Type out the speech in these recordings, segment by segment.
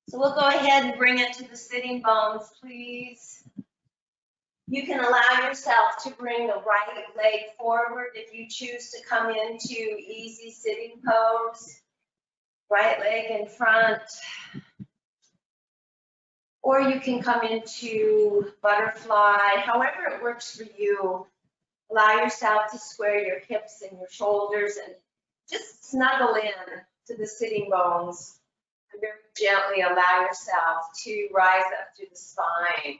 So we'll go ahead and bring it to the sitting bones, please. You can allow yourself to bring the right leg forward if you choose to come into easy sitting pose. Right leg in front. Or you can come into butterfly, however it works for you. Allow yourself to square your hips and your shoulders and just snuggle in to the sitting bones. And very gently allow yourself to rise up through the spine.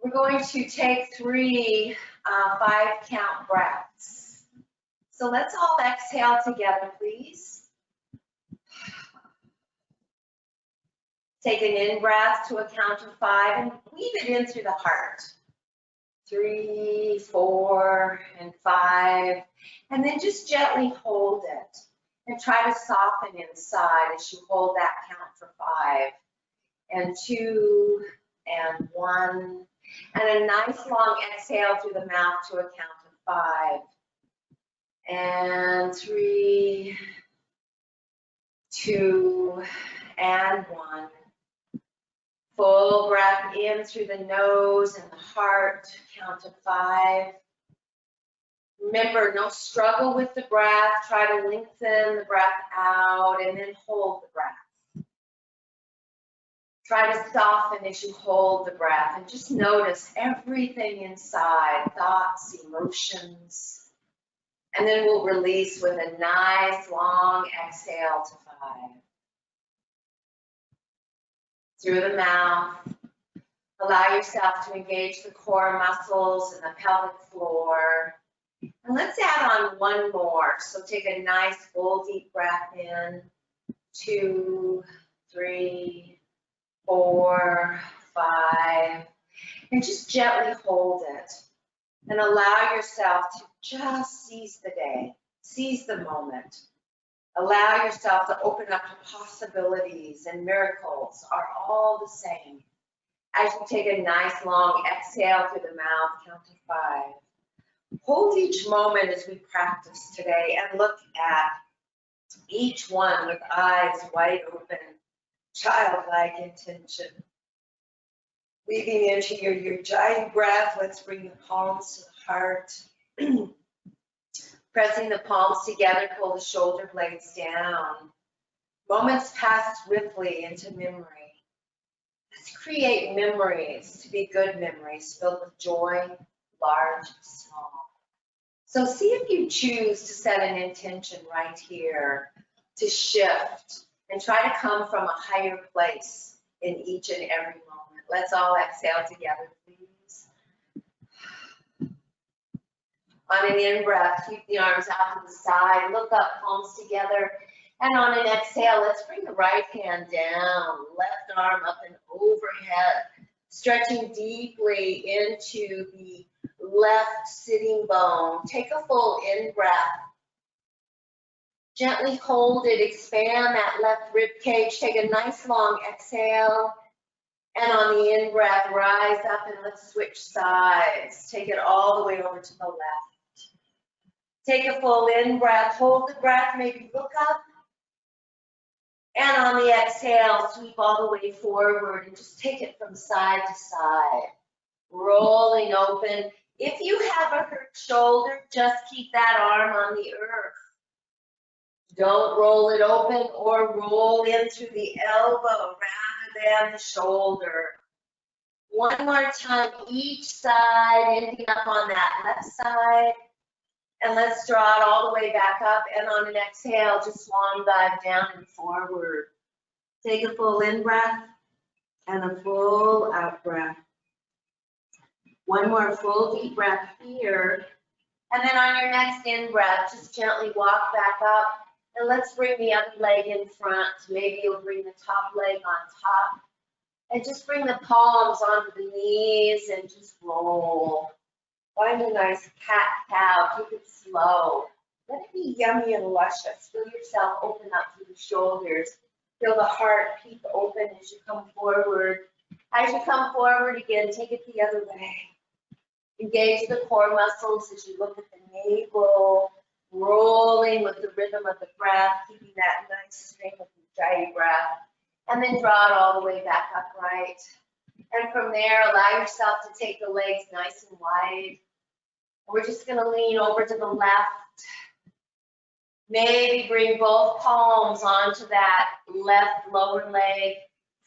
We're going to take 3 5-count breaths. So let's all exhale together, please. Take an in-breath to a count of 5 and weave it in through the heart. 3, 4, and 5. And then just gently hold it. And try to soften inside as you hold that count for 5. And 2, and 1. And a nice long exhale through the mouth to a count of 5. And 3, 2, and 1. Full breath in through the nose and the heart, count to 5. Remember, no struggle with the breath. Try to lengthen the breath out and then hold the breath. Try to soften as you hold the breath and just notice everything inside, thoughts, emotions. And then we'll release with a nice long exhale to 5. Through the mouth, allow yourself to engage the core muscles and the pelvic floor. And let's add on 1 more. So take a nice full deep breath in. 2, 3, 4, 5. And just gently hold it. And allow yourself to just seize the day, seize the moment. Allow yourself to open up to possibilities, and miracles are all the same. As you take a nice long exhale through the mouth, count to 5. Hold each moment as we practice today and look at each one with eyes wide open, childlike intention. Weaving into your Ujjayi breath, let's bring the palms to the heart. Pressing the palms together, pull the shoulder blades down. Moments pass swiftly into memory. Let's create memories to be good memories filled with joy, large and small. So see if you choose to set an intention right here to shift and try to come from a higher place in each and every moment. Let's all exhale together, please. On an in-breath, keep the arms out to the side, look up, palms together. And on an exhale, let's bring the right hand down, left arm up and overhead, stretching deeply into the left sitting bone. Take a full in-breath. Gently hold it, expand that left rib cage. Take a nice long exhale. And on the in-breath, rise up and let's switch sides. Take it all the way over to the left. Take a full in-breath, hold the breath, maybe look up. And on the exhale, sweep all the way forward and just take it from side to side. Rolling open. If you have a hurt shoulder, just keep that arm on the earth. Don't roll it open or roll in through the elbow rather than the shoulder. One more time, each side, ending up on that left side. And let's draw it all the way back up. And on an exhale, just swan dive down and forward. Take a full in-breath and a full out-breath. One more full deep breath here. And then on your next in-breath, just gently walk back up. And let's bring the other leg in front. Maybe you'll bring the top leg on top. And just bring the palms onto the knees and just roll. Find a nice cat-cow, take it slow. Let it be yummy and luscious. Feel yourself open up through the shoulders. Feel the heart peep open as you come forward. As you come forward again, take it the other way. Engage the core muscles as you look at the navel, rolling with the rhythm of the breath, keeping that nice stream of Ujjayi breath. And then draw it all the way back upright. And from there, allow yourself to take the legs nice and wide. We're just gonna lean over to the left. Maybe bring both palms onto that left lower leg.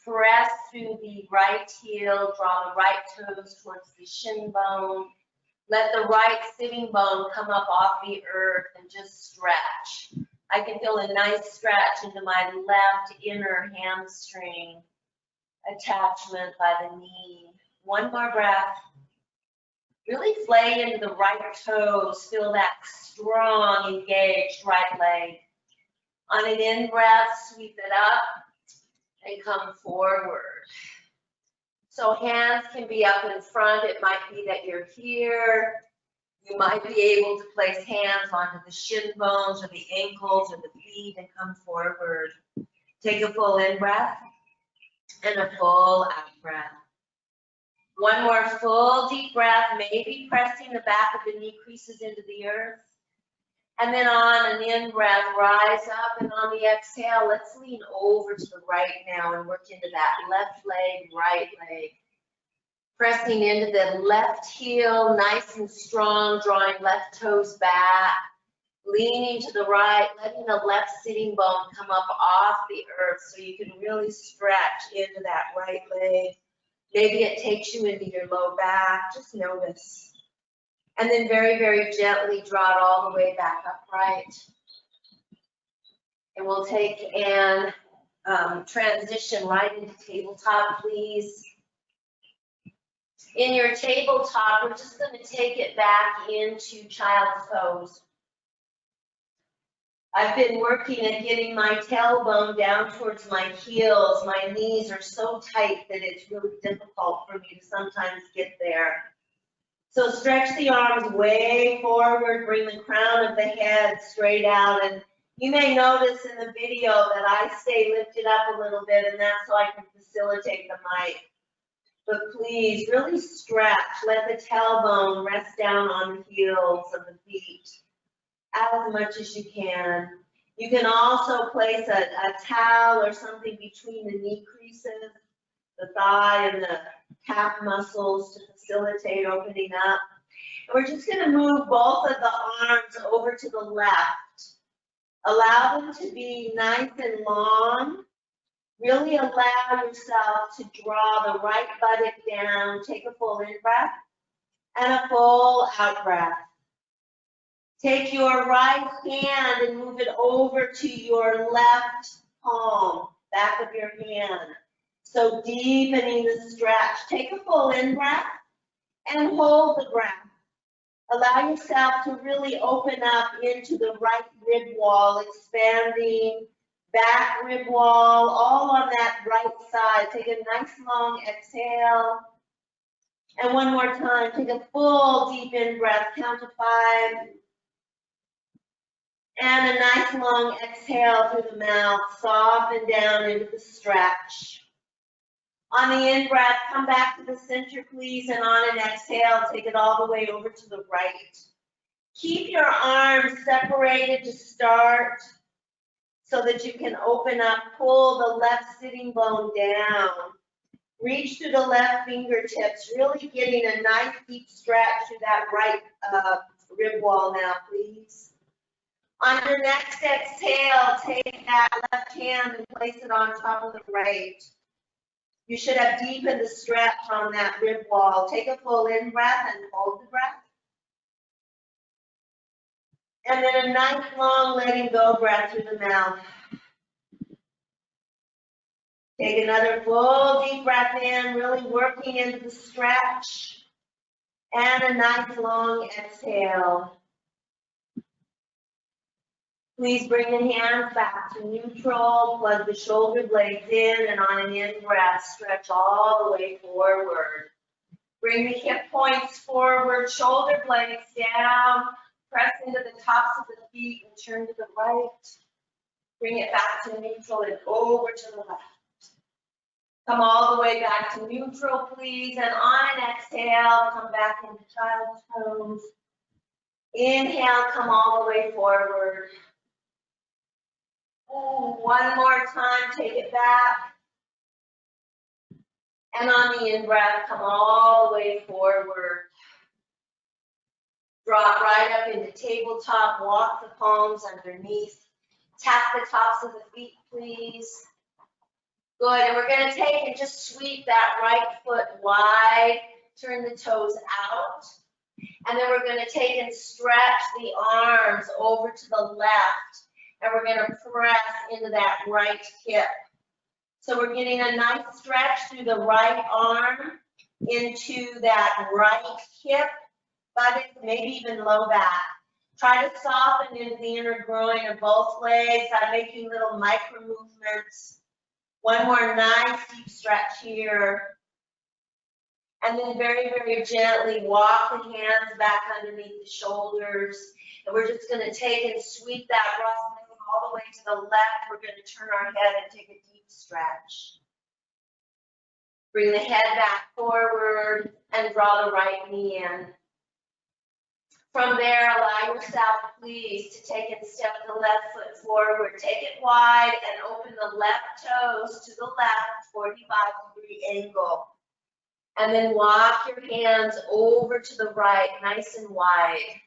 Press through the right heel, draw the right toes towards the shin bone. Let the right sitting bone come up off the earth and just stretch. I can feel a nice stretch into my left inner hamstring attachment by the knee. One more breath. Really play into the right toes. Feel that strong, engaged right leg. On an in-breath, sweep it up and come forward. So hands can be up in front. It might be that you're here. You might be able to place hands onto the shin bones or the ankles or the feet and come forward. Take a full in-breath and a full out-breath. One more full deep breath, maybe pressing the back of the knee creases into the earth. And then on an in-breath, rise up, and on the exhale, let's lean over to the right now and work into that left leg, right leg. Pressing into the left heel, nice and strong, drawing left toes back. Leaning to the right, letting the left sitting bone come up off the earth so you can really stretch into that right leg. Maybe it takes you into your low back, just notice. And then very, very gently draw it all the way back upright. And we'll take and transition right into tabletop, please. In your tabletop, we're just going to take it back into child's pose. I've been working at getting my tailbone down towards my heels. My knees are so tight that it's really difficult for me to sometimes get there. So stretch the arms way forward, bring the crown of the head straight out. And you may notice in the video that I stay lifted up a little bit, and that's so I can facilitate the mic. But please really stretch. Let the tailbone rest down on the heels of the feet as much as you can. You can also place a towel or something between the knee creases, the thigh and the calf muscles to facilitate opening up. And we're just going to move both of the arms over to the left. Allow them to be nice and long. Really allow yourself to draw the right buttock down. Take a full in-breath and a full out-breath. Take your right hand and move it over to your left palm, back of your hand. So deepening the stretch. Take a full in-breath and hold the breath. Allow yourself to really open up into the right rib wall, expanding back rib wall, all on that right side. Take a nice long exhale. And one more time, take a full deep in-breath, count to 5. And a nice long exhale through the mouth, soften down into the stretch. On the in-breath, come back to the center, please, and on an exhale, take it all the way over to the right. Keep your arms separated to start so that you can open up, pull the left sitting bone down. Reach through the left fingertips, really getting a nice deep stretch through that right rib wall now, please. On your next exhale, take that left hand and place it on top of the right. You should have deepened the stretch on that rib wall. Take a full in-breath and hold the breath. And then a nice long letting go breath through the mouth. Take another full deep breath in, really working into the stretch. And a nice long exhale. Please bring the hands back to neutral, plug the shoulder blades in, and on an in-breath, stretch all the way forward. Bring the hip points forward, shoulder blades down, press into the tops of the feet and turn to the right. Bring it back to neutral and over to the left. Come all the way back to neutral, please, and on an exhale, come back into child's pose. Inhale, come all the way forward. One more time, take it back. And on the in-breath, come all the way forward. Drop right up into tabletop, walk the palms underneath. Tap the tops of the feet, please. Good, and we're gonna take and just sweep that right foot wide, turn the toes out. And then we're gonna take and stretch the arms over to the left, and we're gonna press into that right hip. So we're getting a nice stretch through the right arm into that right hip, buttocks, maybe even low back. Try to soften into the inner groin of both legs. I'm making little micro movements. One more nice deep stretch here. And then very, very gently walk the hands back underneath the shoulders. And we're just going to take and sweep that right leg all the way to the left. We're going to turn our head and take a deep stretch. Bring the head back forward and draw the right knee in. From there, allow yourself, please, to take and step the left foot forward. Take it wide and open the left toes to the left, 45-degree angle. And then walk your hands over to the right, nice and wide.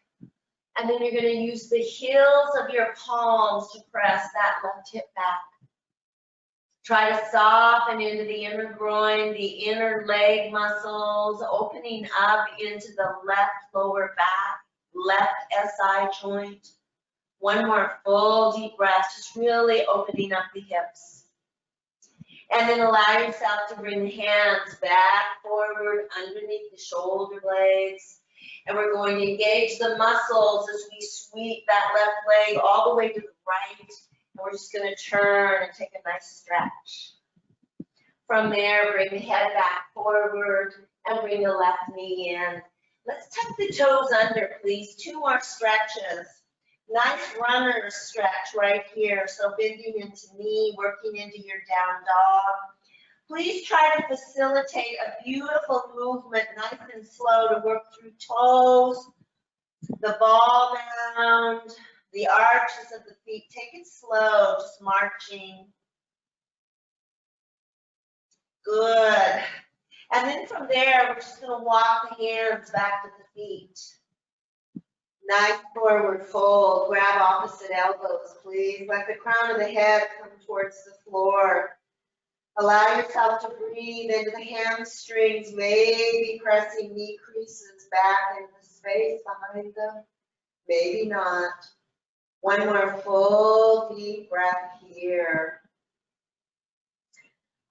And then you're going to use the heels of your palms to press that left hip back. Try to soften into the inner groin, the inner leg muscles, opening up into the left lower back, left SI joint. One more full deep breath, just really opening up the hips. And then allow yourself to bring the hands back forward underneath the shoulder blades. And we're going to engage the muscles as we sweep that left leg all the way to the right. And we're just going to turn and take a nice stretch. From there, bring the head back forward and bring the left knee in. Let's tuck the toes under, please. 2 more stretches. Nice runner stretch right here. So bending into knee, working into your down dog. Please try to facilitate a beautiful movement, nice and slow, to work through toes, the ball mound, the arches of the feet. Take it slow, just marching. Good. And then from there, we're just going to walk the hands back to the feet. Nice forward fold. Grab opposite elbows, please. Let the crown of the head come towards the floor. Allow yourself to breathe into the hamstrings, maybe pressing knee creases back into the space behind them. Maybe not. One more full deep breath here.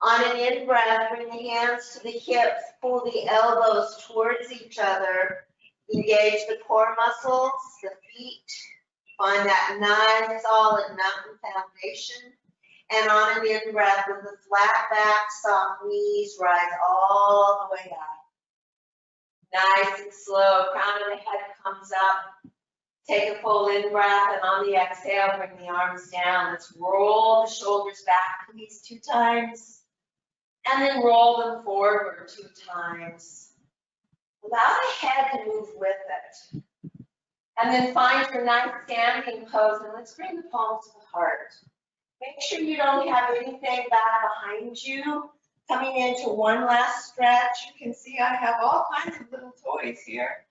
On an in-breath, bring the hands to the hips, pull the elbows towards each other. Engage the core muscles, the feet. Find that nice, solid mountain foundation. And on an in-breath, with a flat back, soft knees, rise all the way up. Nice and slow, crown of the head comes up. Take a full in-breath, and on the exhale, bring the arms down. Let's roll the shoulders back, please, 2 times. And then roll them forward 2 times. Allow the head to move with it. And then find your nice standing pose, and let's bring the palms to the heart. Make sure you don't have anything back behind you. Coming into one last stretch. You can see I have all kinds of little toys here.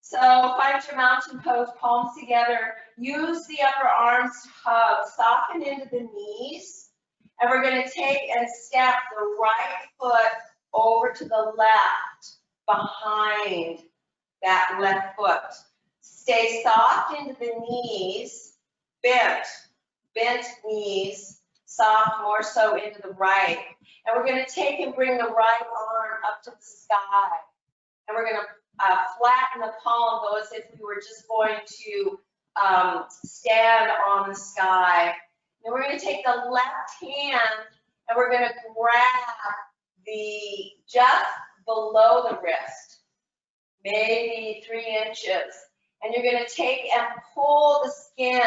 So find your mountain pose, palms together. Use the upper arms to hug. Soften into the knees. And we're going to take and step the right foot over to the left, behind that left foot. Stay soft into the knees, bent knees, soft more so into the right. And we're going to take and bring the right arm up to the sky. And we're going to flatten the palm, though, as if we were just going to stand on the sky. Then we're going to take the left hand and we're going to grab the just below the wrist, maybe 3 inches. And you're going to take and pull the skin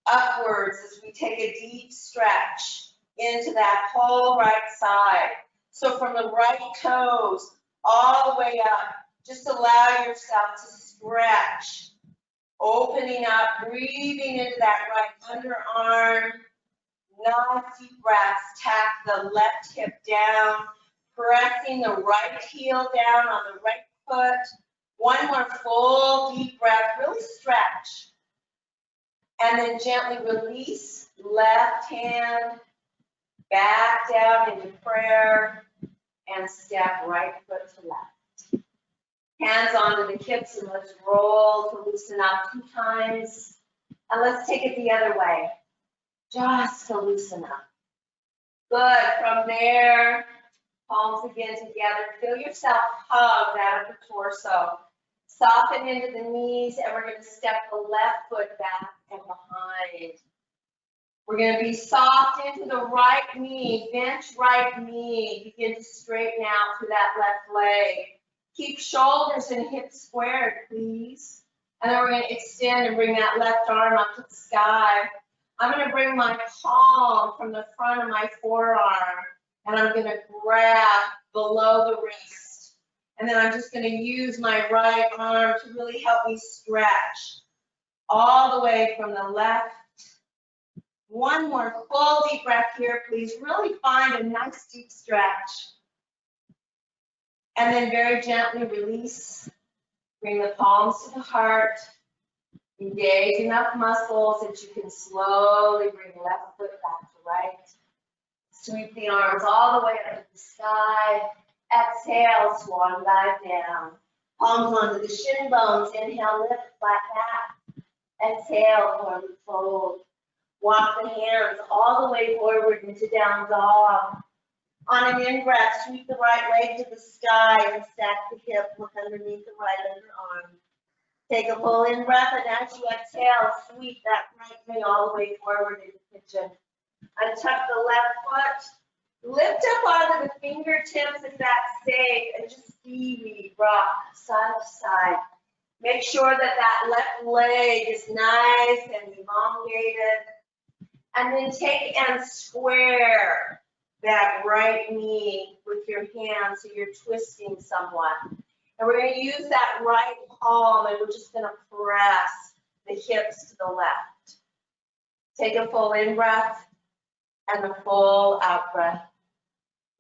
upwards as we take a deep stretch into that whole right side. So from the right toes all the way up, just allow yourself to stretch, opening up, breathing into that right underarm. Nice deep breaths. Tap the left hip down. Pressing the right heel down on the right foot. One more full deep breath, really stretch. And then gently release, left hand back down into prayer and step right foot to left. Hands onto the hips and let's roll to loosen up 2 times. And let's take it the other way, just to loosen up. Good, from there, palms again together. Feel yourself hugged out of the torso. Soften into the knees, and we're going to step the left foot back and behind. We're going to be soft into the right knee, bench right knee. Begin to straighten out through that left leg. Keep shoulders and hips squared, please. And then we're going to extend and bring that left arm up to the sky. I'm going to bring my palm from the front of my forearm, and I'm going to grab below the wrist. And then I'm just going to use my right arm to really help me stretch all the way from the left. One more full deep breath here, please. Really find a nice deep stretch. And then very gently release. Bring the palms to the heart. Engage enough muscles that you can slowly bring left foot back to right. Sweep the arms all the way up to the sky. Exhale, swan dive down. Palms onto the shin bones. Inhale, lift, flat back. Exhale, forward fold. Walk the hands all the way forward into down dog. On an in-breath, sweep the right leg to the sky and stack the hip. Look underneath the right underarm. Take a full in-breath, and as you exhale, sweep that right knee all the way forward into pigeon. Untuck the left foot. Lift up onto the fingertips if that's safe, and just seaweed rock side to side. Make sure that that left leg is nice and elongated. And then take and square that right knee with your hands so you're twisting somewhat. And we're going to use that right palm, and we're just going to press the hips to the left. Take a full in-breath and a full out-breath.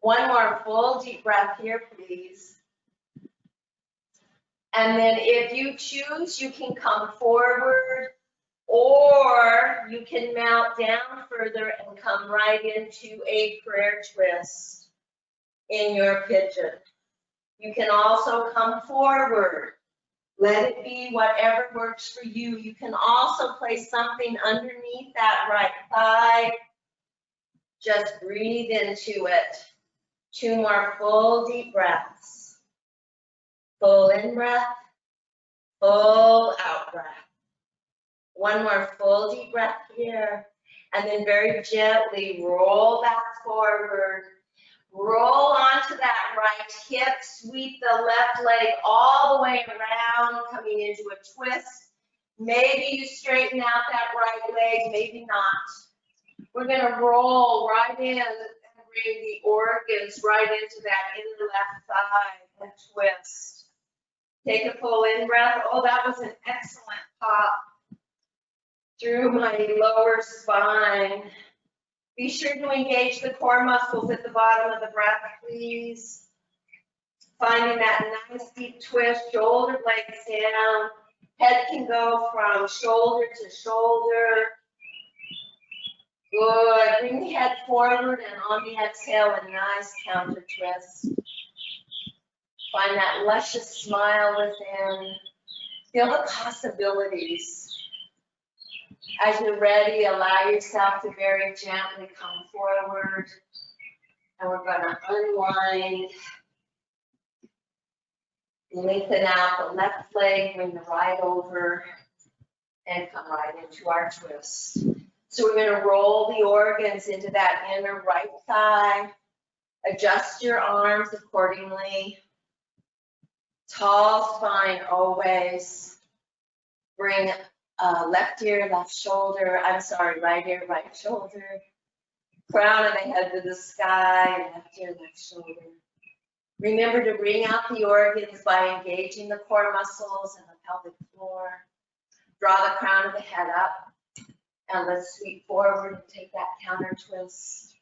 One more full deep breath here, please. And then if you choose, you can come forward, or you can mount down further and come right into a prayer twist in your pigeon. You can also come forward. Let it be whatever works for you. You can also place something underneath that right thigh. Just breathe into it. 2 more full deep breaths. Full in breath, full out breath. One more full deep breath here. And then very gently roll back forward. Roll onto that right hip. Sweep the left leg all the way around, coming into a twist. Maybe you straighten out that right leg, maybe not. We're going to roll right in and bring the organs right into that inner left thigh and twist. Take a full in breath. Oh, that was an excellent pop through my lower spine. Be sure to engage the core muscles at the bottom of the breath, please. Finding that nice deep twist, shoulder blades down. Head can go from shoulder to shoulder. Good. Bring the head forward, and on the exhale, a nice counter twist. Find that luscious smile within. Feel the possibilities. As you're ready, allow yourself to very gently come forward. And we're going to unwind. Lengthen out the left leg, bring the right over, and come right into our twist. So we're going to roll the organs into that inner right thigh. Adjust your arms accordingly. Tall spine always. Bring left ear, left shoulder. I'm sorry, right ear, right shoulder. Crown of the head to the sky, left ear, left shoulder. Remember to bring out the organs by engaging the core muscles and the pelvic floor. Draw the crown of the head up, and let's sweep forward and take that counter twist.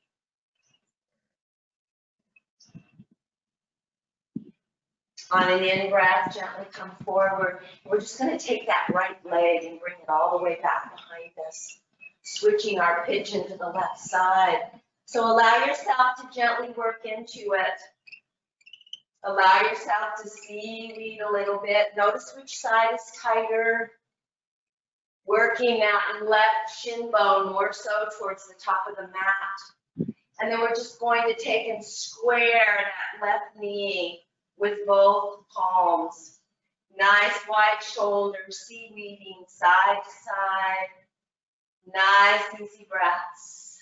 On an in-breath, gently come forward. We're just going to take that right leg and bring it all the way back behind us, switching our pigeon to the left side. So allow yourself to gently work into it. Allow yourself to seaweed a little bit. Notice which side is tighter. Working that left shin bone more so towards the top of the mat. And then we're just going to take and square that left knee with both palms. Nice wide shoulders, seaweeding side to side. Nice easy breaths.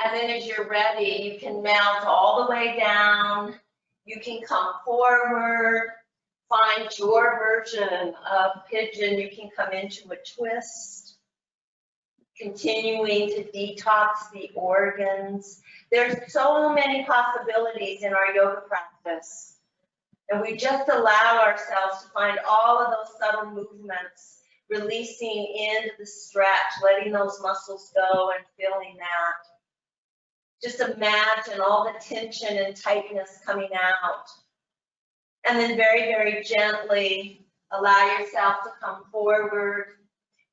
And then as you're ready, you can mount all the way down. You can come forward. Find your version of pigeon. You can come into a twist. Continuing to detox the organs. There's so many possibilities in our yoga practice. And we just allow ourselves to find all of those subtle movements, releasing into the stretch, letting those muscles go and feeling that. Just imagine all the tension and tightness coming out. And then very, very gently allow yourself to come forward.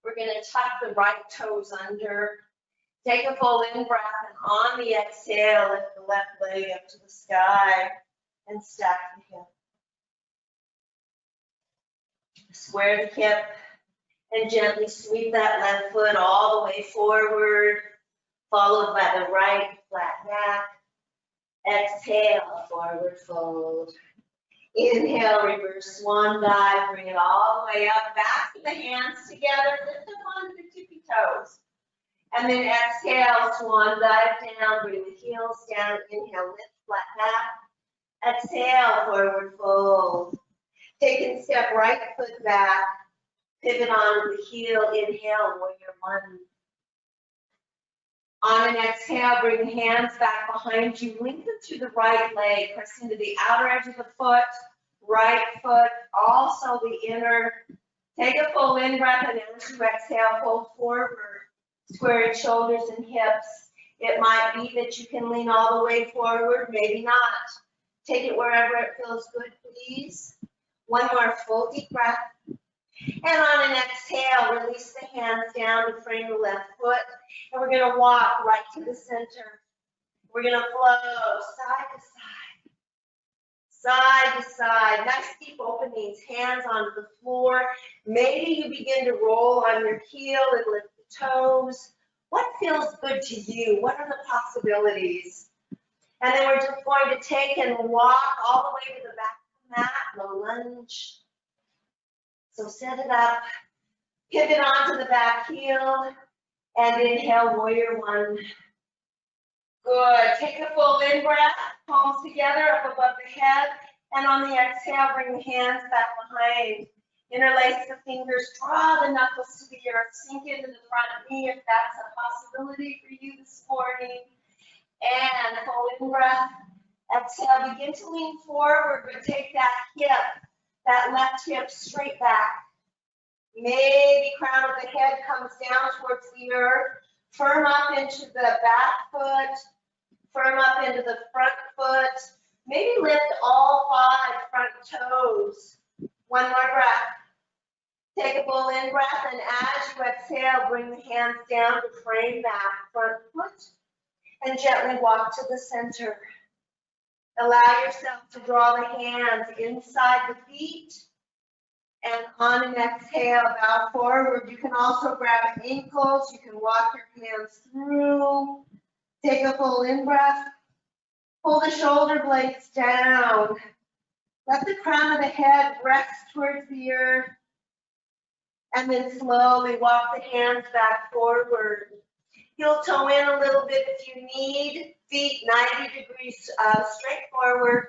We're going to tuck the right toes under. Take a full in-breath, and on the exhale, lift the left leg up to the sky and stack the hip. Square the hip and gently sweep that left foot all the way forward, followed by the right flat back. Exhale, forward fold. Inhale, reverse swan dive, bring it all the way up, back to the hands together, lift up onto the tippy toes. And then exhale, swan dive down, bring the heels down, inhale, lift, flat back. Exhale, forward fold. Take and step right foot back, pivot onto the heel, inhale, warrior one. On an exhale, bring the hands back behind you, lengthen through the right leg, press into the outer edge of the foot, right foot, also the inner. Take a full in-breath, and as you exhale, fold forward, square shoulders and hips. It might be that you can lean all the way forward, maybe not. Take it wherever it feels good, please. One more full deep breath. And on an exhale, release the hands down to frame the left foot. And we're going to walk right to the center. We're going to flow side to side. Side to side. Nice deep openings, hands onto the floor. Maybe you begin to roll on your heel and lift the toes. What feels good to you? What are the possibilities? And then we're just going to take and walk all the way to the back of the mat, low lunge. So set it up, pivot onto the back heel, and inhale, warrior one. Good, take a full in-breath, palms together up above the head, and on the exhale, bring the hands back behind. Interlace the fingers, draw the knuckles to the earth, sink into the front knee if that's a possibility for you this morning. And full in-breath, exhale, begin to lean forward, but take that hip, that left hip straight back. Maybe crown of the head comes down towards the earth. Firm up into the back foot. Firm up into the front foot. Maybe lift all 5 front toes. One more breath. Take a full in-breath, and as you exhale, bring the hands down to frame that front foot and gently walk to the center. Allow yourself to draw the hands inside the feet, and on an exhale, bow forward. You can also grab ankles. You can walk your hands through. Take a full in-breath. Pull the shoulder blades down. Let the crown of the head rest towards the earth. And then slowly walk the hands back forward. Heel toe in a little bit if you need. Feet 90 degrees straight forward.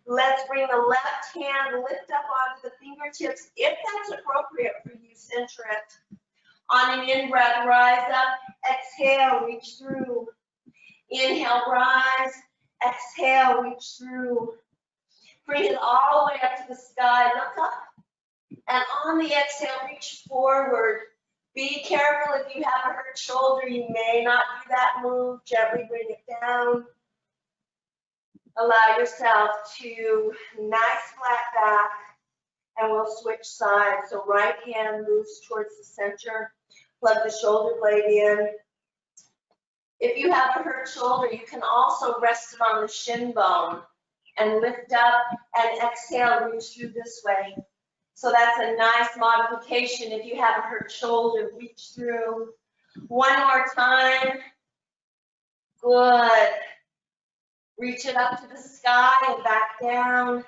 Let's bring the left hand, lift up onto the fingertips. If that's appropriate for you, center it. On an in-breath, rise up. Exhale, reach through. Inhale, rise. Exhale, reach through. Bring it all the way up to the sky. Look up. And on the exhale, reach forward. Be careful if you have a hurt shoulder. You may not do that move. Gently bring it down. Allow yourself to nice flat back, and we'll switch sides. So right hand moves towards the center, plug the shoulder blade in. If you have a hurt shoulder, you can also rest it on the shin bone and lift up and exhale, reach through this way. So that's a nice modification. If you have a hurt shoulder, reach through. One more time. Good. Reach it up to the sky and back down.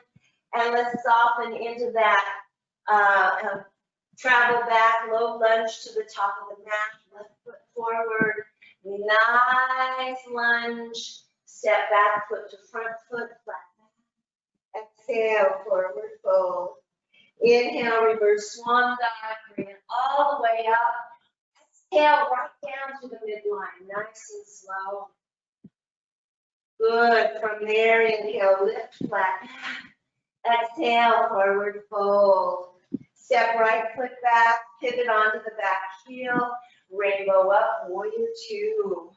And let's soften into that. Travel back, low lunge to the top of the mat. Left foot forward. Nice lunge. Step back, foot to front foot, flat back. Exhale, forward fold. Inhale, reverse swan dive. Bring it all the way up. Exhale, right down to the midline. Nice and slow. Good. From there, inhale, lift flat. Exhale, forward fold. Step right foot back, pivot onto the back heel, rainbow up, warrior two.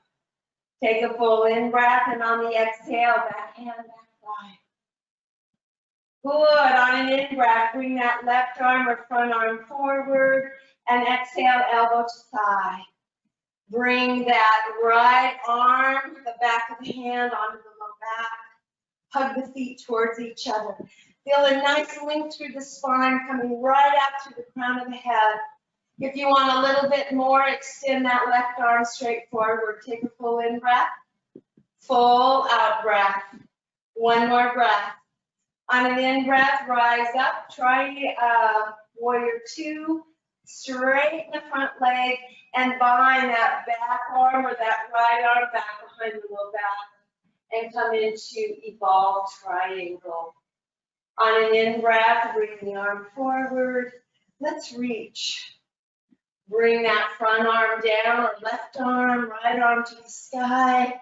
Take a full in-breath, and on the exhale, back hand, back thigh. Good. On an in-breath, bring that left arm or front arm forward, and exhale, elbow to thigh. Bring that right arm, the back of the hand onto the low back. Hug the feet towards each other. Feel a nice link through the spine coming right out through the crown of the head. If you want a little bit more, extend that left arm straight forward. Take a full in breath, full out breath. One more breath. On an in breath, rise up. Try warrior two. Straighten the front leg and bind that back arm or that right arm back behind the low back and come into evolved triangle. On an in-breath, bring the arm forward. Let's reach. Bring that front arm down or left arm, right arm to the sky,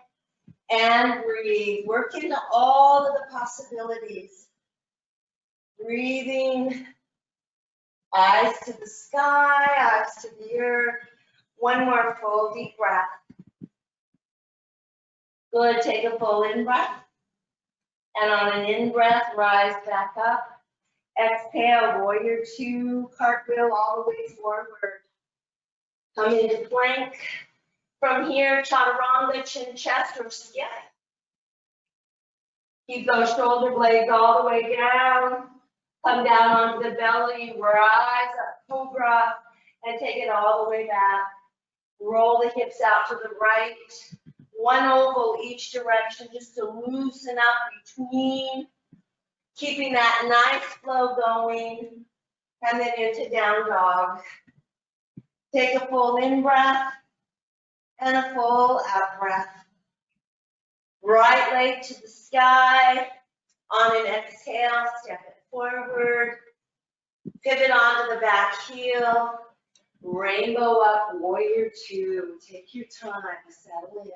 and breathe. Work into all of the possibilities. Breathing. Eyes to the sky, eyes to the earth. One more full deep breath. Good, take a full in-breath. And on an in-breath, rise back up. Exhale, warrior two, cartwheel all the way forward. Come into plank. From here, chaturanga, chin, chest, or skip. Keep those shoulder blades all the way down. Come down onto the belly, rise up, cobra, and take it all the way back. Roll the hips out to the right. One oval each direction just to loosen up between. Keeping that nice flow going. And then into down dog. Take a full in breath and a full out breath. Right leg to the sky. On an exhale, step it forward. Pivot onto the back heel. Rainbow up, warrior two. Take your time, settle in.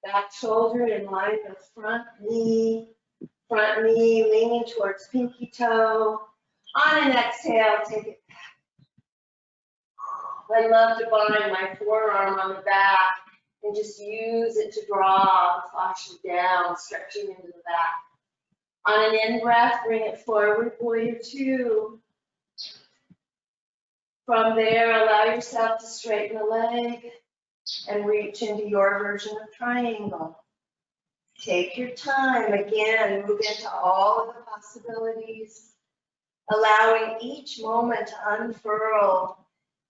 Back shoulder in line with front knee leaning towards pinky toe. On an exhale, take it back. I love to bind my forearm on the back and just use it to draw the fascia down, stretching into the back. On an in-breath, bring it forward, warrior two. From there, allow yourself to straighten the leg and reach into your version of triangle. Take your time. Again, move into all of the possibilities, allowing each moment to unfurl.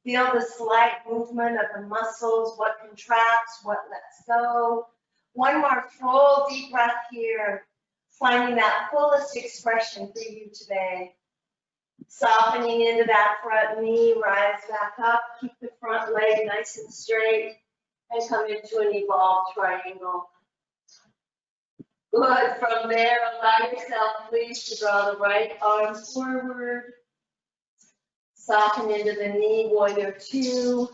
Feel the slight movement of the muscles, what contracts, what lets go. One more full deep breath here, finding that fullest expression for you today. Softening into that front knee, rise back up, keep the front leg nice and straight, and come into an evolved triangle. Good. From there, allow yourself, please, to draw the right arm forward. Soften into the knee, warrior two,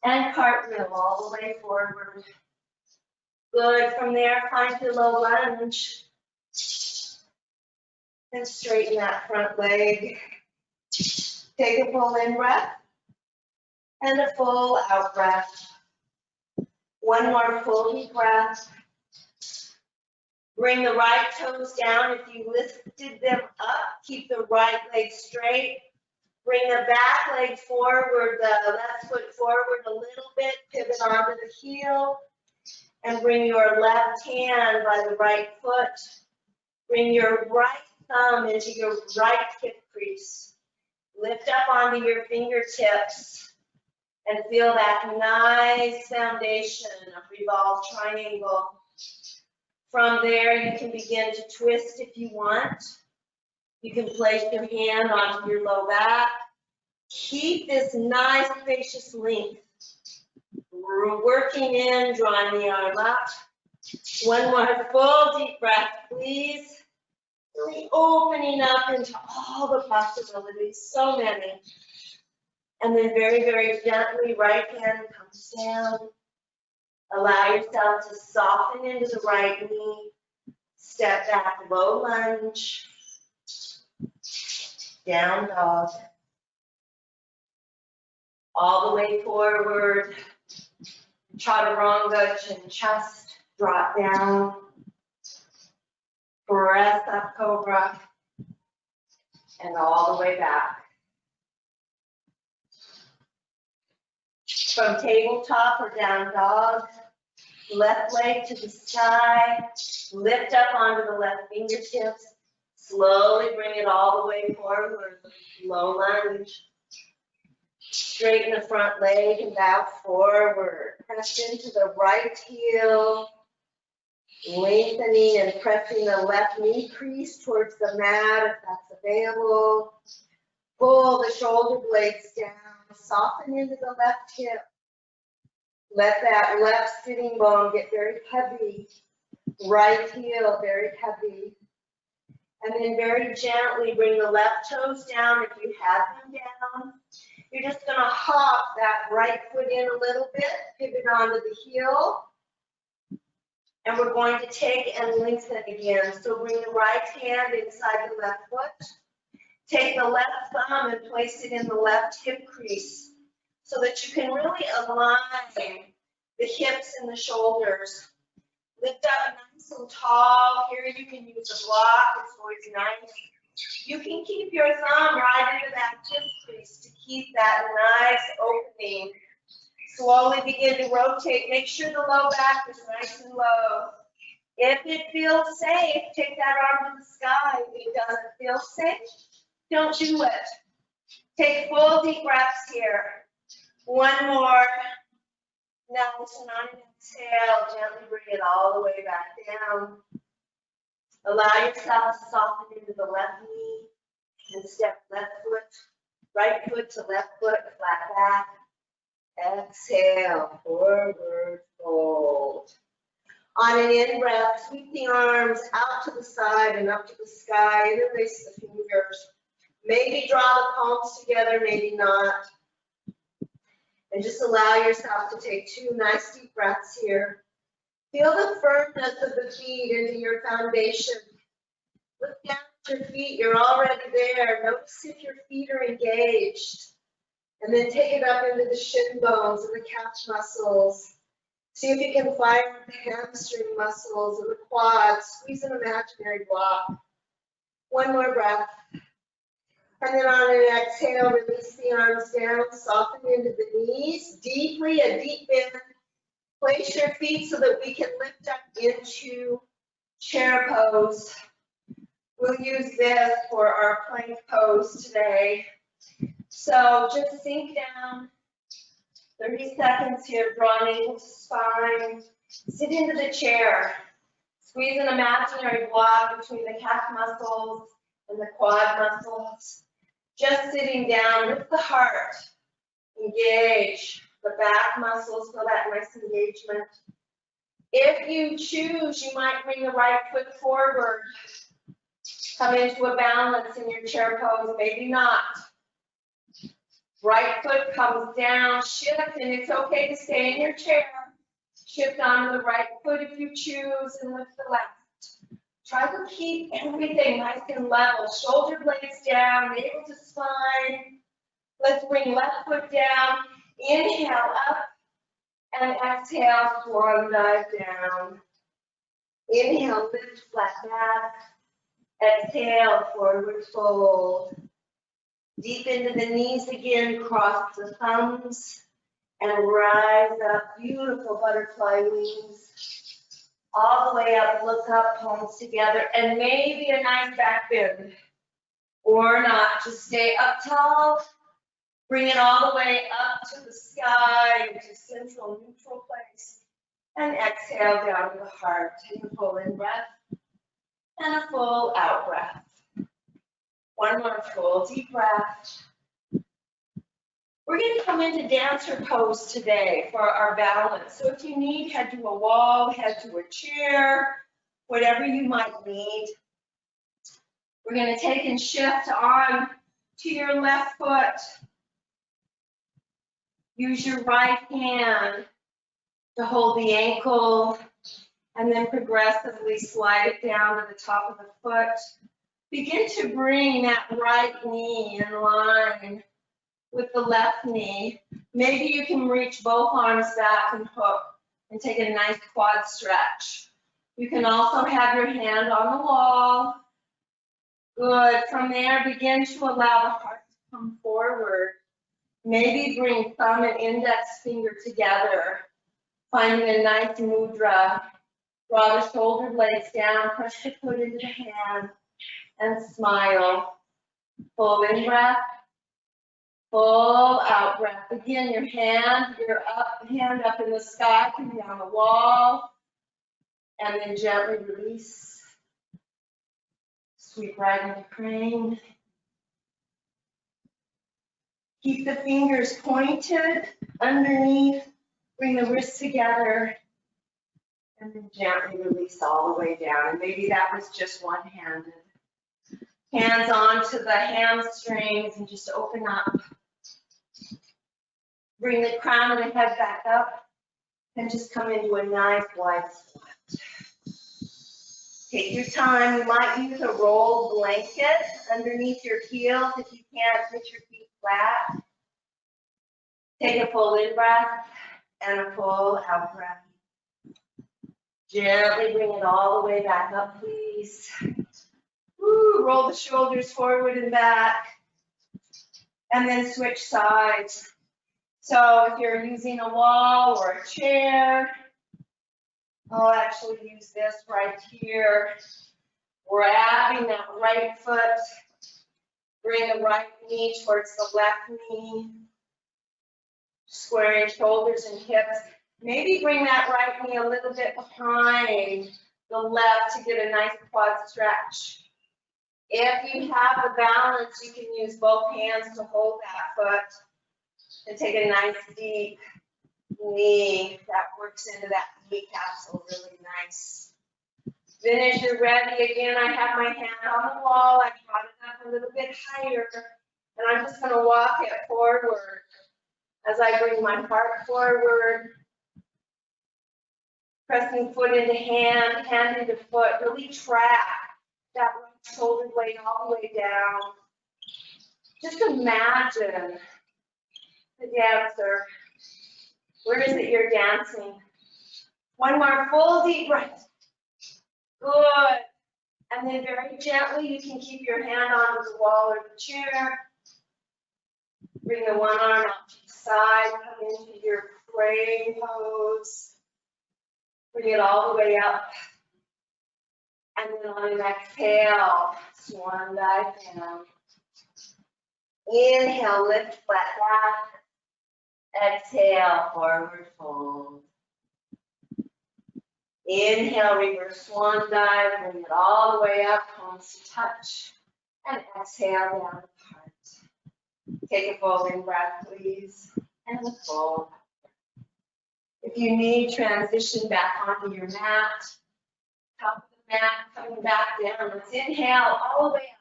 and cartwheel all the way forward. Good. From there, find your low lunge. And straighten that front leg. Take a full in breath and a full out breath. One more full deep breath. Bring the right toes down. If you lifted them up, keep the right leg straight. Bring the back leg forward, the left foot forward a little bit, pivot onto the heel, and bring your left hand by the right foot. Bring your right thumb into your right hip crease. Lift up onto your fingertips and feel that nice foundation of revolved triangle. From there, you can begin to twist if you want. You can place your hand onto your low back. Keep this nice spacious length. We're working in, drawing the arm up. One more full deep breath, please. Really opening up into all the possibilities, so many. And then very, very gently, right hand comes down. Allow yourself to soften into the right knee. Step back, low lunge. Down dog. All the way forward. Chaturanga, chin chest, drop down. Press up, cobra. And all the way back. From tabletop or down dog, left leg to the sky, lift up onto the left fingertips, slowly bring it all the way forward, low lunge. Straighten the front leg and bow forward. Press into the right heel, lengthening and pressing the left knee crease towards the mat if that's available. Pull the shoulder blades down, soften into the left hip. Let that left sitting bone get very heavy. Right heel very heavy. And then very gently bring the left toes down if you have them down. You're just gonna hop that right foot in a little bit, pivot onto the heel. And we're going to take and lengthen again. So bring the right hand inside the left foot. Take the left thumb and place it in the left hip crease so that you can really align the hips and the shoulders. Lift up nice and tall. Here you can use a block. It's always nice. You can keep your thumb right into that hip crease to keep that nice opening. Slowly begin to rotate. Make sure the low back is nice and low. If it feels safe, take that arm to the sky. If it doesn't feel safe, don't do it. Take full deep breaths here. One more. Nice and on an exhale, gently bring it all the way back down. Allow yourself to soften into the left knee and step left foot, right foot to left foot, flat back. Exhale, forward fold. On an in-breath, sweep the arms out to the side and up to the sky, interlace the fingers. Maybe draw the palms together, maybe not. And just allow yourself to take two nice deep breaths here. Feel the firmness of the feet into your foundation. Look down at your feet, you're already there. Notice if your feet are engaged. And then take it up into the shin bones and the calf muscles. See if you can fire the hamstring muscles and the quads. Squeeze an imaginary block. One more breath. And then on an exhale, release the arms down, soften into the knees. Deeply, a deep bend. Place your feet so that we can lift up into chair pose. We'll use this for our plank pose today. So just sink down, 30 seconds here, draw navel to spine, sit into the chair, squeeze an imaginary block between the calf muscles and the quad muscles. Just sitting down with the heart, engage the back muscles, feel that nice engagement. If you choose, you might bring the right foot forward, come into a balance in your chair pose, maybe not. Right foot comes down, shift, and it's okay to stay in your chair. Shift onto the right foot if you choose, and lift the left. Try to keep everything nice and level. Shoulder blades down, navel to spine. Let's bring left foot down. Inhale up, and exhale, swan dive down. Inhale, lift, flat back. Exhale, forward fold. Deep into the knees again, cross the thumbs and rise up. Beautiful butterfly wings. All the way up, look up, palms together, and maybe a nice back bend. Or not, just stay up tall. Bring it all the way up to the sky, into central neutral place. And exhale down to the heart. Take a full in breath and a full out breath. One more full deep breath. We're going to come into dancer pose today for our balance. So if you need, head to a wall, head to a chair, whatever you might need. We're going to take and shift on to your left foot. Use your right hand to hold the ankle and then progressively slide it down to the top of the foot. Begin to bring that right knee in line with the left knee. Maybe you can reach both arms back and hook and take a nice quad stretch. You can also have your hand on the wall. Good. From there, begin to allow the heart to come forward. Maybe bring thumb and index finger together, finding a nice mudra. Draw the shoulder blades down, press the foot into the hand, and smile. Full in breath, full out breath. Again, your hand up in the sky, can be on the wall, and then gently release. Sweep right into crane. Keep the fingers pointed underneath. Bring the wrists together. And then gently release all the way down. And maybe that was just one-handed. Hands onto the hamstrings and just open up. Bring the crown of the head back up and just come into a nice wide squat. Take your time. You might use a rolled blanket underneath your heels if you can't get your feet flat. Take a full in breath and a full out breath. Gently bring it all the way back up, please. Woo, roll the shoulders forward and back. And then switch sides. So if you're using a wall or a chair, I'll actually use this right here. Grabbing that right foot. Bring the right knee towards the left knee. Squaring shoulders and hips. Maybe bring that right knee a little bit behind the left to get a nice quad stretch. If you have the balance, you can use both hands to hold that foot and take a nice deep knee. That works into that knee capsule really nice. Then as you're ready, again, I have my hand on the wall. I brought it up a little bit higher, and I'm just going to walk it forward as I bring my heart forward. Pressing foot into hand, hand into foot. Really track that right shoulder blade all the way down. Just imagine the dancer. Where is it you're dancing? One more full deep breath. Good. And then very gently, you can keep your hand onto the wall or the chair. Bring the one arm out to the side. Come into your praying pose. Bring it all the way up. And then on an exhale, swan dive down. Inhale, lift flat back. Exhale, forward fold. Inhale, reverse swan dive. Bring it all the way up, palms to touch. And exhale down the heart. Take a full in breath, please. And a full. If you need, transition back onto your mat. Top of the mat, coming back down. Let's inhale all the way up.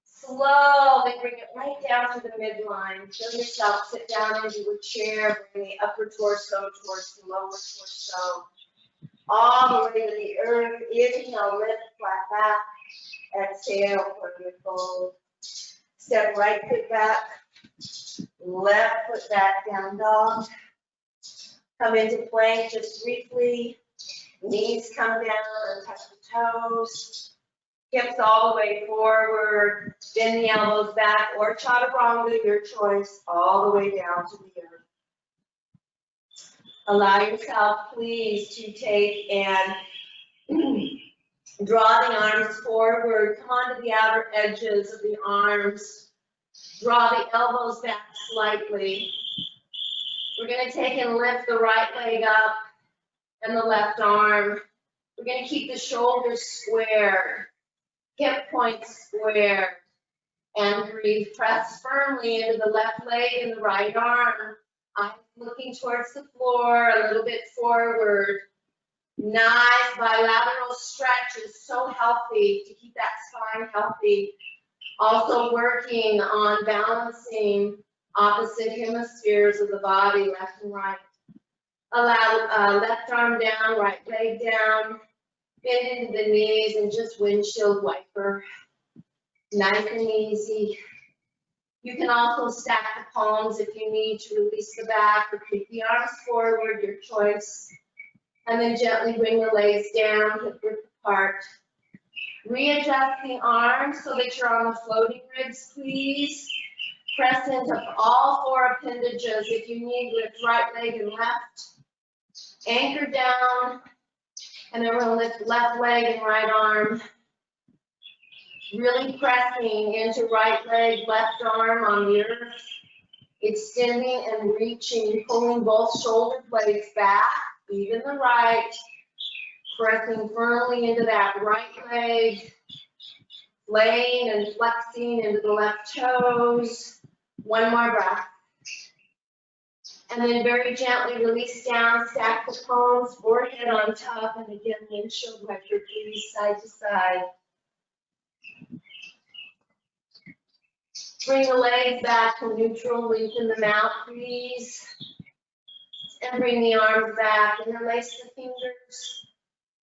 Slowly bring it right down to the midline. Feel yourself sit down into a chair. Bring the upper torso towards the lower torso. All the way to the earth. Inhale, lift, flat back. Exhale, forward fold. Step right foot back. Left foot back, down dog. Come into plank just briefly. Knees come down and touch the toes. Hips all the way forward. Bend the elbows back, or chaturanga, your choice, all the way down to the earth. Allow yourself, please, to take and draw the arms forward. Come onto the outer edges of the arms. Draw the elbows back slightly. We're going to take and lift the right leg up and the left arm. We're going to keep the shoulders square, hip points square, and breathe. Press firmly into the left leg and the right arm. Eyes looking towards the floor, a little bit forward. Nice bilateral stretch is so healthy to keep that spine healthy. Also working on balancing opposite hemispheres of the body, left and right. Allow left arm down, right leg down. Bend into the knees and just windshield wiper. Nice and easy. You can also stack the palms if you need to release the back, or keep the arms forward, your choice. And then gently bring the legs down, hip width apart. Readjust the arms so that you're on the floating ribs, please. Press into all four appendages. If you need, lift right leg and left. Anchor down. And then we're going to lift left leg and right arm. Really pressing into right leg, left arm on the earth. Extending and reaching, pulling both shoulder blades back, even the right. Pressing firmly into that right leg. Laying and flexing into the left toes. One more breath. And then very gently release down, stack the palms, forehead on top, and again, windshield wiper, please, side to side. Bring the legs back to neutral, lengthen them out, please. And bring the arms back, interlace the fingers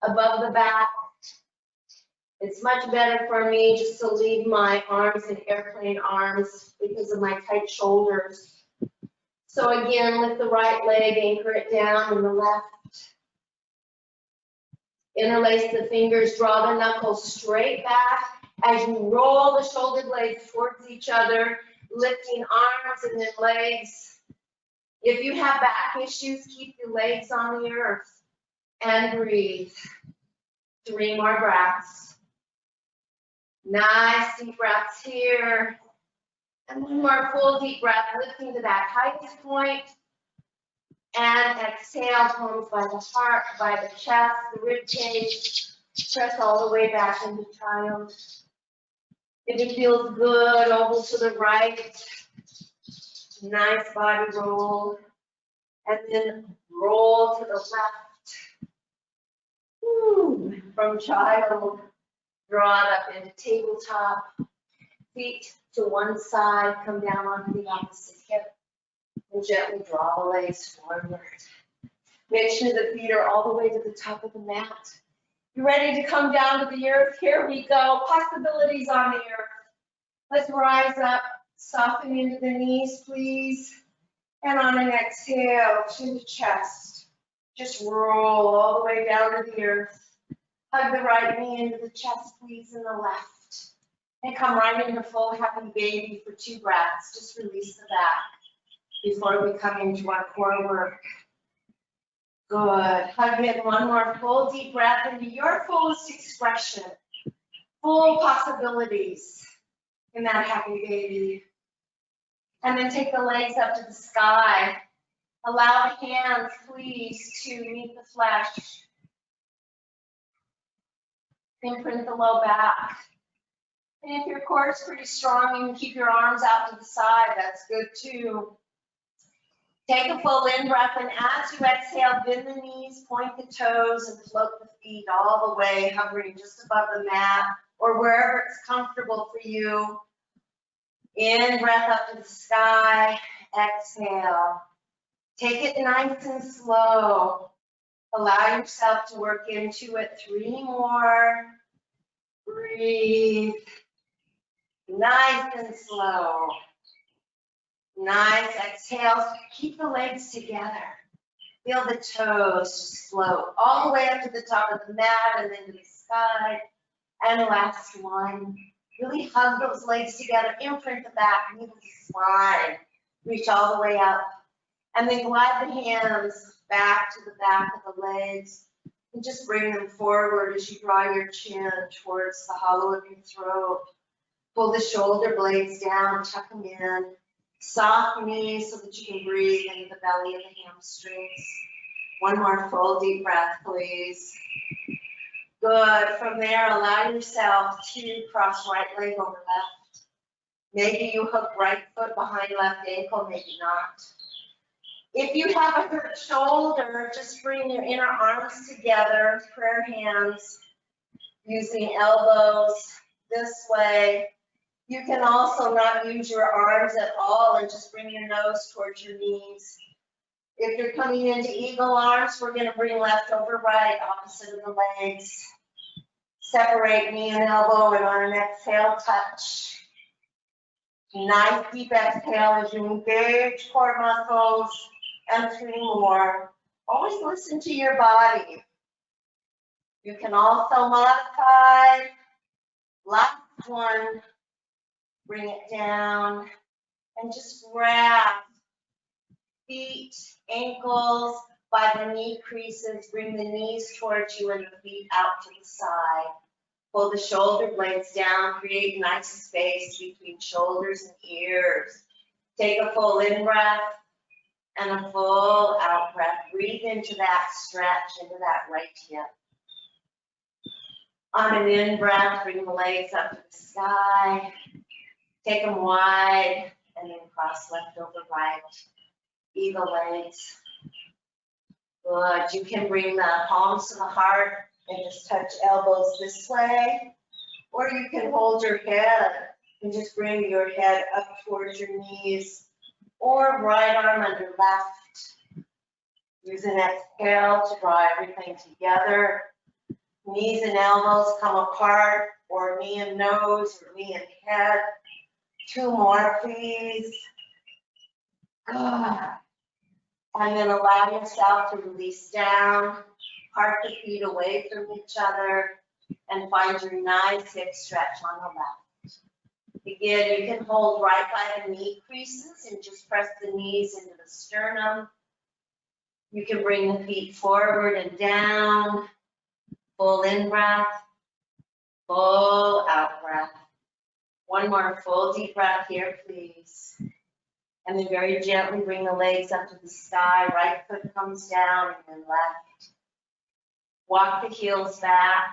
above the back. It's much better for me just to leave my arms in airplane arms because of my tight shoulders. So again, lift the right leg, anchor it down, and the left. Interlace the fingers, draw the knuckles straight back as you roll the shoulder blades towards each other, lifting arms and then legs. If you have back issues, keep your legs on the earth and breathe. 3 more breaths. Nice deep breaths here. And 1 more full deep breath, lifting to that highest point. And exhale, palms by the heart, by the chest, the rib cage. Press all the way back into child. If it feels good, oval to the right. Nice body roll. And then roll to the left. Woo. From child, draw it up into tabletop. Feet to one side, come down onto the opposite hip. And gently draw the legs forward. Make sure the feet are all the way to the top of the mat. You ready to come down to the earth? Here we go. Possibilities on the earth. Let's rise up, soften into the knees, please. And on an exhale, chin to chest. Just roll all the way down to the earth. Hug the right knee into the chest, please, and the left. And come right into full happy baby for 2 breaths. Just release the back before we come into our core work. Good. Hug in 1 more full deep breath into your fullest expression. Full possibilities in that happy baby. And then take the legs up to the sky. Allow the hands, please, to meet the flesh. Imprint the low back. And if your core is pretty strong, you can keep your arms out to the side. That's good too. Take a full in-breath, and as you exhale, bend the knees, point the toes, and float the feet all the way, hovering just above the mat or wherever it's comfortable for you. In-breath up to the sky, exhale. Take it nice and slow. Allow yourself to work into it. 3 more. Breathe. Nice and slow. Nice. Exhale. Keep the legs together. Feel the toes just float all the way up to the top of the mat and then to the sky. And last one. Really hug those legs together, imprint the back, knee to the spine. Reach all the way up. And then glide the hands back to the back of the legs. And just bring them forward as you draw your chin towards the hollow of your throat. Pull the shoulder blades down, tuck them in. Soft knees so that you can breathe into the belly of the hamstrings. One more full deep breath, please. Good. From there, allow yourself to cross right leg over left. Maybe you hook right foot behind left ankle, maybe not. If you have a hurt shoulder, just bring your inner arms together, prayer hands, using elbows this way. You can also not use your arms at all and just bring your nose towards your knees. If you're coming into eagle arms, we're going to bring left over right, opposite of the legs. Separate knee and elbow, and on an exhale, touch. Nice deep exhale as you engage core muscles. And 3 more. Always listen to your body. You can also modify. Last one. Bring it down and just grab feet, ankles by the knee creases. Bring the knees towards you and the feet out to the side. Pull the shoulder blades down. Create nice space between shoulders and ears. Take a full in breath and a full out breath. Breathe into that stretch, into that right hip. On an in breath, bring the legs up to the sky. Take them wide and then cross left over right. Eagle legs. Good. You can bring the palms to the heart and just touch elbows this way. Or you can hold your head and just bring your head up towards your knees. Or right arm under left. Use an exhale to draw everything together. Knees and elbows come apart, or knee and nose, or knee and head. 2 more, please. Good. And then allow yourself to release down, part the feet away from each other, and find your nice hip stretch on the left. Again, you can hold right by the knee creases and just press the knees into the sternum. You can bring the feet forward and down. Full in breath, full out breath. One more full deep breath here, please. And then very gently bring the legs up to the sky. Right foot comes down and then left. Walk the heels back.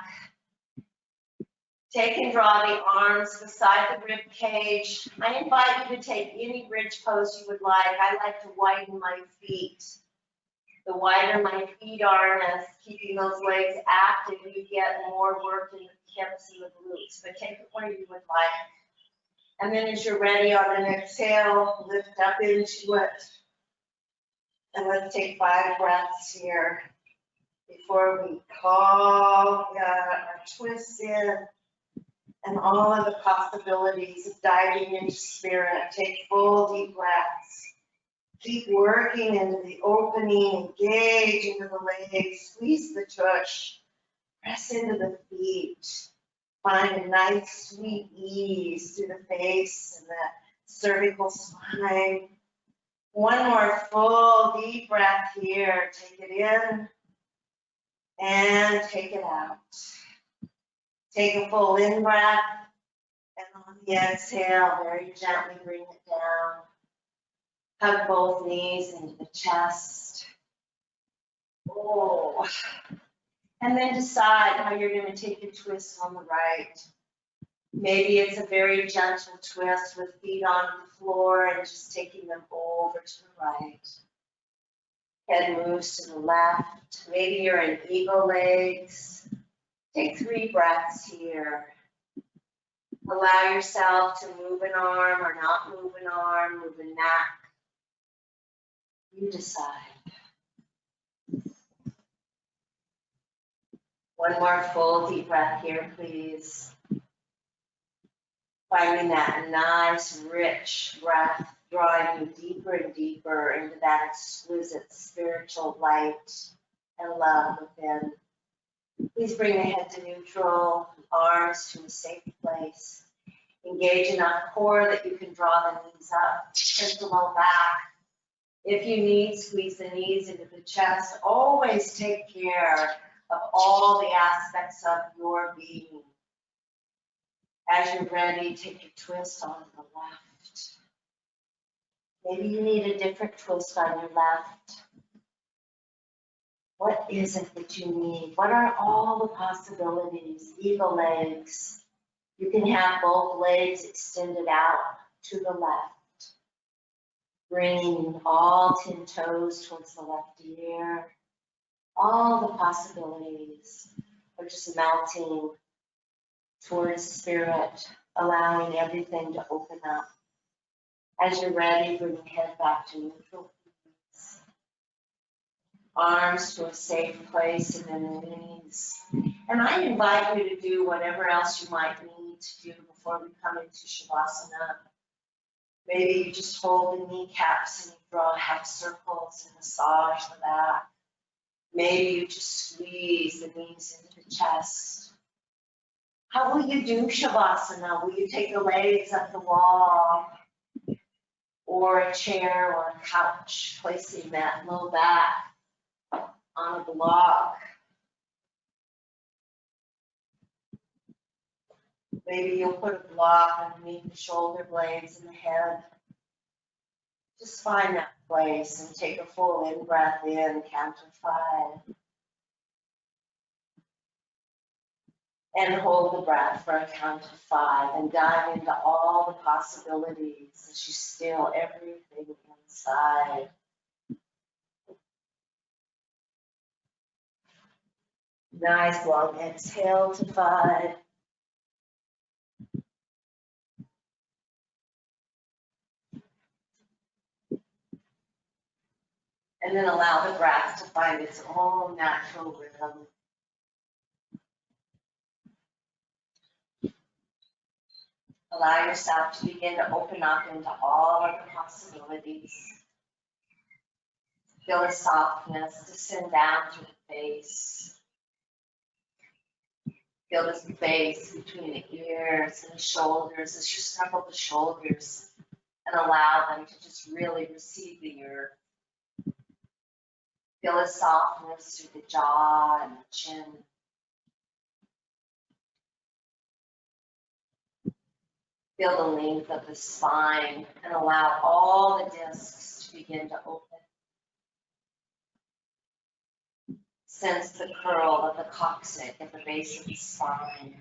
Take and draw the arms beside the rib cage. I invite you to take any bridge pose you would like. I like to widen my feet. The wider my feet are, and keeping those legs active, you get more work in the hips and the glutes. But take it where you would like. And then as you're ready on an exhale, lift up into it. And let's take 5 breaths here before we call our twists in and all of the possibilities of diving into spirit. Take full deep breaths. Keep working into the opening, engage into the legs, squeeze the tush, press into the feet. Find a nice sweet ease through the face and the cervical spine. One more full deep breath here. Take it in and take it out. Take a full in breath, and on the exhale, very gently bring it down. Hug both knees into the chest. Oh. And then decide how you're going to take your twist on the right. Maybe it's a very gentle twist with feet on the floor and just taking them over to the right. Head moves to the left. Maybe you're in eagle legs. Take 3 breaths here. Allow yourself to move an arm or not move an arm, move a neck. You decide. One more full deep breath here, please. Finding that nice, rich breath drawing you deeper and deeper into that exquisite spiritual light and love within. Please bring the head to neutral, arms to a safe place. Engage enough core that you can draw the knees up, send the low back. If you need, squeeze the knees into the chest. Always take care of all the aspects of your being. As you're ready, take your twist on the left. Maybe you need a different twist on your left. What is it that you need? What are all the possibilities? Eagle legs. You can have both legs extended out to the left. Bringing all 10 toes towards the left ear. All the possibilities are just melting towards spirit, allowing everything to open up. As you're ready, bring the head back to neutral. Arms to a safe place and then the knees. And I invite you to do whatever else you might need to do before we come into Shavasana. Maybe you just hold the kneecaps and you draw half circles and massage the back. Maybe you just squeeze the knees into the chest. How will you do Shavasana? Will you take the legs up the wall or a chair or a couch, placing that low back on a block? Maybe you'll put a block underneath the shoulder blades and the head. Just find that place and take a full in-breath in, count to 5. And hold the breath for a count of 5 and dive into all the possibilities as you still everything inside. Nice long exhale to 5. And then allow the breath to find its own natural rhythm. Allow yourself to begin to open up into all of the possibilities. Feel the softness descend down through the face. Feel the space between the ears and the shoulders as you snuggle the shoulders and allow them to just really receive the earth. Feel the softness through the jaw and the chin. Feel the length of the spine and allow all the discs to begin to open. Sense the curl of the coccyx at the base of the spine.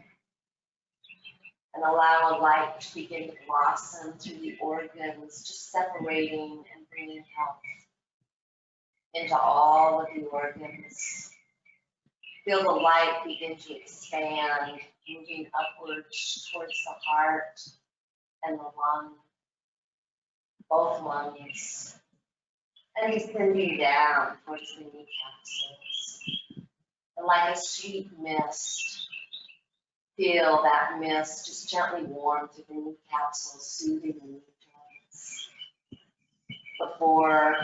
And allow a light to begin to blossom through the organs, just separating and bringing health into all of the organs. Feel the light begin to expand, moving upwards towards the heart and the lung, both lungs, and descending down towards the knee capsules. And like a sweet mist, feel that mist just gently warm through the knee capsules, soothing the knee joints before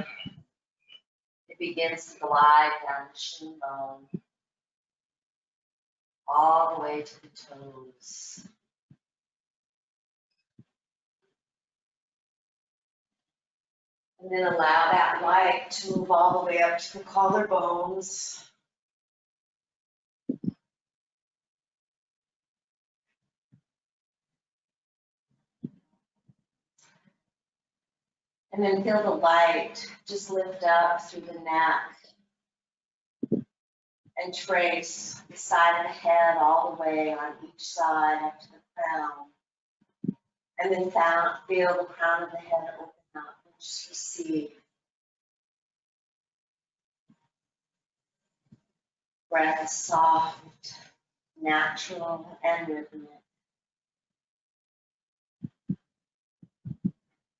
it begins to glide down the shin bone, all the way to the toes. And then allow that light to move all the way up to the collarbones. And then feel the light just lift up through the neck and trace the side of the head all the way on each side up to the crown. And then feel the crown of the head open up and just receive. Breath is soft, natural, and rhythmic.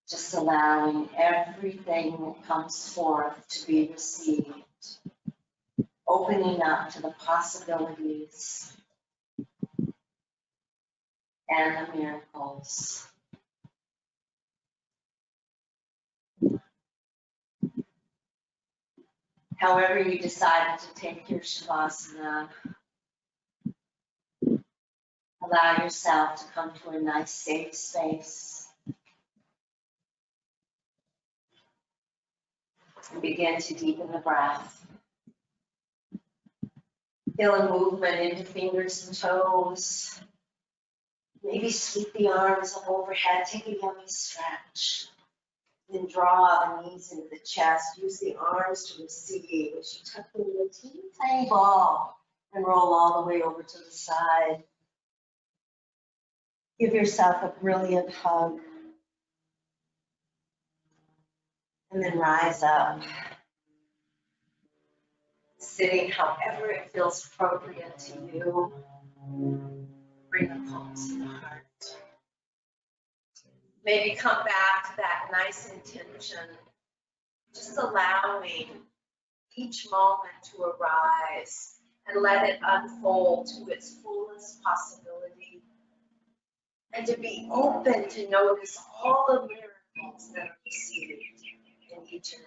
Just allowing everything that comes forth to be received. Opening up to the possibilities and the miracles. However you decided to take your Shavasana, allow yourself to come to a nice safe space. And begin to deepen the breath. Feel a movement into fingers and toes. Maybe sweep the arms up overhead, take a yummy stretch. Then draw the knees into the chest. Use the arms to receive as you tuck them into a teeny tiny ball and roll all the way over to the side. Give yourself a brilliant hug. And then rise up. Sitting however it feels appropriate to you. Bring the palms to the heart. Maybe come back to that nice intention, just allowing each moment to arise and let it unfold to its fullest possibility. And to be open to notice all the miracles that are received in each and